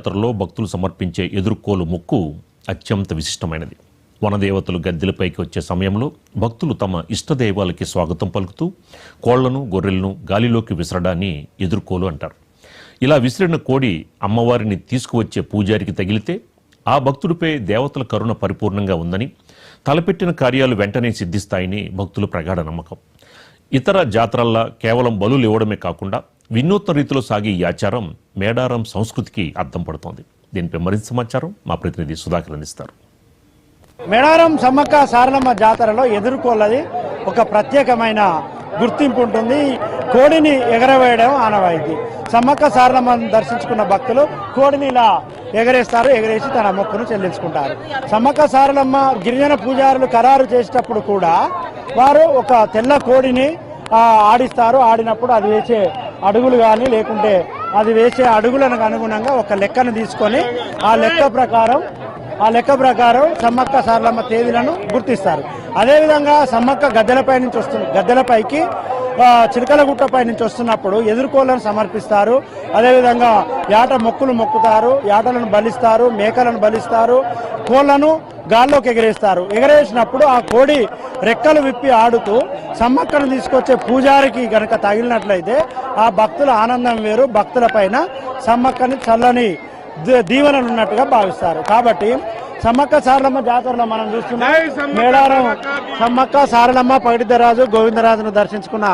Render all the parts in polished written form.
జాతరలో భక్తులు సమర్పించే ఎదుర్కోలు మొక్కు అత్యంత విశిష్టమైనది. వనదేవతలు గద్దెలపైకి వచ్చే సమయంలో భక్తులు తమ ఇష్టదైవాలకి స్వాగతం పలుకుతూ కోళ్లను గొర్రెలను గాలిలోకి విసరడాన్ని ఎదుర్కోలు అంటారు. ఇలా విసిరిన కోడి అమ్మవారిని తీసుకువచ్చే పూజారికి తగిలితే ఆ భక్తుడిపై దేవతల కరుణ పరిపూర్ణంగా ఉందని, తలపెట్టిన కార్యాలు వెంటనే సిద్ధిస్తాయని భక్తుల ప్రగాఢ నమ్మకం. ఇతర జాతరల్లా కేవలం బలులు ఇవ్వడమే కాకుండా వినూత్న రీతిలో సాగే ఈ ఆచారం మేడారం సంస్కృతికి అద్దం పడుతోంది. దీనిపై మరింత సమాచారం మా ప్రతినిధి సుధాకర్ అందిస్తారు. మేడారం సమ్మక్క సారలమ్మ జాతరలో ఎదుర్కోలది ఒక ప్రత్యేకమైన గుర్తింపు ఉంటుంది. కోడిని ఎగరవేయడం ఆనవాయితీ. సమ్మక్క సారలమ్మను దర్శించుకున్న భక్తులు కోడిని ఇలా ఎగరేస్తారు, ఎగరేసి తన మొక్కును చెల్లించుకుంటారు. సమ్మక్క సారలమ్మ గిరిజన పూజారులు ఖరారు చేసేటప్పుడు కూడా వారు ఒక తెల్ల కోడిని ఆడిస్తారు. ఆడినప్పుడు అది వేసే అడుగులు కానీ లేకుంటే అది వేసే అడుగులకు అనుగుణంగా ఒక లెక్కను తీసుకొని ఆ లెక్క ప్రకారం సమ్మక్క సారలమ్మ తేదీలను గుర్తిస్తారు. అదేవిధంగా సమ్మక్క గద్దెలపైకి చిలకలగుట్టపై నుంచి వస్తున్నప్పుడు ఎదుర్కోళ్లను సమర్పిస్తారు. అదేవిధంగా యాట మొక్కులు మొక్కుతారు, యాటలను బలిస్తారు, మేకలను బలిస్తారు, కోళ్లను గాల్లోకి ఎగరేస్తారు. ఎగరేసినప్పుడు ఆ కోడి రెక్కలు విప్పి ఆడుతూ సమ్మక్కను తీసుకొచ్చే పూజారికి గనక తగిలినట్లయితే ఆ భక్తుల ఆనందం వేరు. భక్తుల పైన సమ్మక్కని చల్లని దీవెనలు ఉన్నట్టుగా భావిస్తారు. కాబట్టి సమ్మక్క సారలమ్మ జాతరలో మనం చూస్తున్నాం. మేడారం సమ్మక్క సారలమ్మ పగిడిద్దరాజు గోవిందరాజును దర్శించుకున్న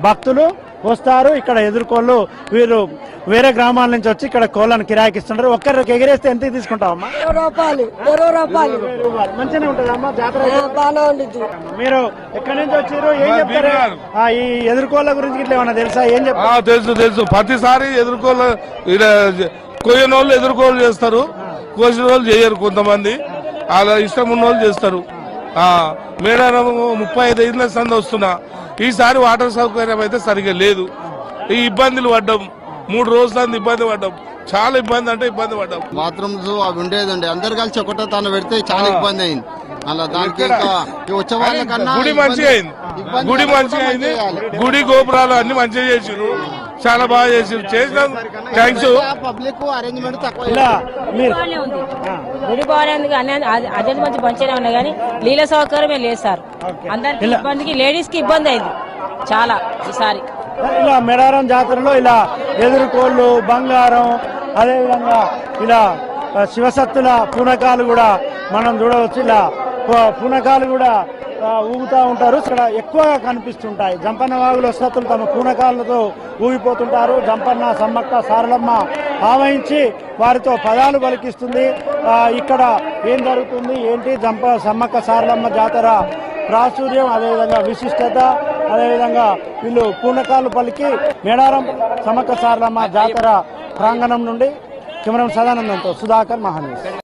భక్తులు వస్తారు. ఇక్కడ ఎదుర్కోళ్ళు వీరు వేరే గ్రామాల నుంచి వచ్చి ఇక్కడ కోళ్ళను కిరాయికిస్తుంటారు. ఒక్కరికి ఎగిరేస్తే ఎంత తీసుకుంటావమ్మా? 20 రూపాయలు. మంచిగానే ఉంటుందమ్మా జాతర. మీరు ఎక్కడి నుంచి వచ్చారు, ఏం చెప్తారు ఈ ఎదుర్కోళ్ళ గురించి? ఇట్లా ఏమన్నా తెలుసా? ఏం చెప్తారు? తెలుసు. ప్రతిసారి ఎదుర్కోళ్ళ కొయ్యని వాళ్ళు ఎదుర్కోలు చేస్తారు, కోసిన వాళ్ళు చేయరు. కొంతమంది అలా ఇష్టం ఉన్న వాళ్ళు చేస్తారు. మేడారం 35 ఏళ్ళ సంది వస్తున్నా. ఈసారి వాటర్ సౌకర్యం అయితే సరిగా లేదు. ఈ ఇబ్బందులు పడ్డాం. 3 రోజుల ఇబ్బంది పడ్డాం. చాలా ఇబ్బంది అంటే ఇబ్బంది పడ్డాం. బాత్రూమ్స్ అవి ఉండేదండి. అందరు కలిసి ఒకటో తాను పెడితే చాలా ఇబ్బంది అయింది. అలా దానికి వచ్చే వాళ్ళ కన్నా గుడి మంచిగా అయింది. గుడి గోపురాలు అన్ని మంచిగా చేసిరు, చాలా బాగా చేసిరు. చేసినాం, థ్యాంక్స్. పబ్లిక్ అరేంజ్మెంట్ తక్కువ. గుడి బాగానే కానీ అదే మంచి మంచిగా ఉన్నాయి కానీ నీళ్ళ సౌకర్యమే లేదు సార్. అందరికి ఇబ్బందికి, లేడీస్ కి ఇబ్బంది అయింది చాలా ఈసారి. ఇలా మేడారం జాతరలో ఇలా ఎదురుకోళ్ళు, బంగారం, అదేవిధంగా ఇలా శివసత్తుల పూనకాలు కూడా మనం చూడవచ్చు. ఇలా పూనకాలు కూడా ఊగుతూ ఉంటారు. ఇక్కడ ఎక్కువగా కనిపిస్తుంటాయి. జంపన్న వాగుల సత్తులు తమ పూనకాలతో ఊగిపోతుంటారు. జంపన్న సమ్మక్క సారలమ్మ ఆవహించి వారితో పదాలు పలికిస్తుంది. ఇక్కడ ఏం జరుగుతుంది ఏంటి, సమ్మక్క సారలమ్మ జాతర ప్రాచుర్యం, అదేవిధంగా విశిష్టత, అదేవిధంగా వీళ్ళు పూనకాలు పలికి మేడారం సమ్మక్క సారలమ్మ జాతర ప్రాంగణం నుండి కెమెరా సదానందంతో సుధాకర్, మహాన్యూస్.